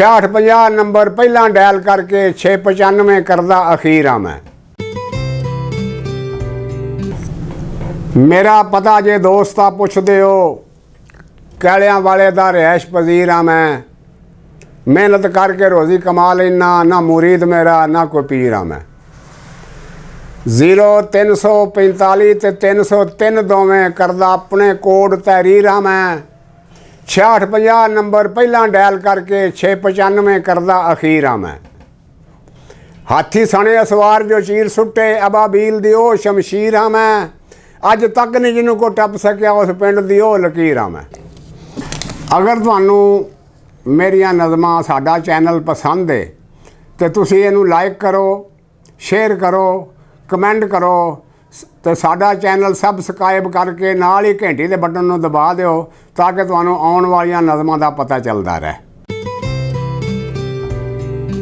6650 number पहला dial करके 695 करदा अखीर हाँ मैं। मेरा पता जे दोस्ता पुछदे हो कैलियां वाले दा रिहाइश पजीर हाँ मैं। मेहनत करके रोज़ी कमा लेना, ना मुरीद मेरा ना कोई पीर हाँ मैं। 0345 ते 303 दोवें करदा अपने कोड तहरीर हाँ मैं। 6650 नंबर पहला डायल करके 695 करदा अखीर हाँ मैं। हाथी सने असवार जो चीर सुट्टे अबाबील दी ओ शमशीर हाँ मैं। अज तक नहीं जिन्हों को टप सकिया उस पिंड दी ओ लकीर हाँ मैं। अगर तुहानू मेरिया नज़मां साडा चैनल पसंद है तो तुसी इहनू लाइक करो, शेयर करो, कमेंट करो तो साडा चैनल सबसक्राइब करके नाल ही घंटी के बटन नूं दबा दिओ ताकि तुहानू आउण वालियां नज़मां दा पता चलदा रहे।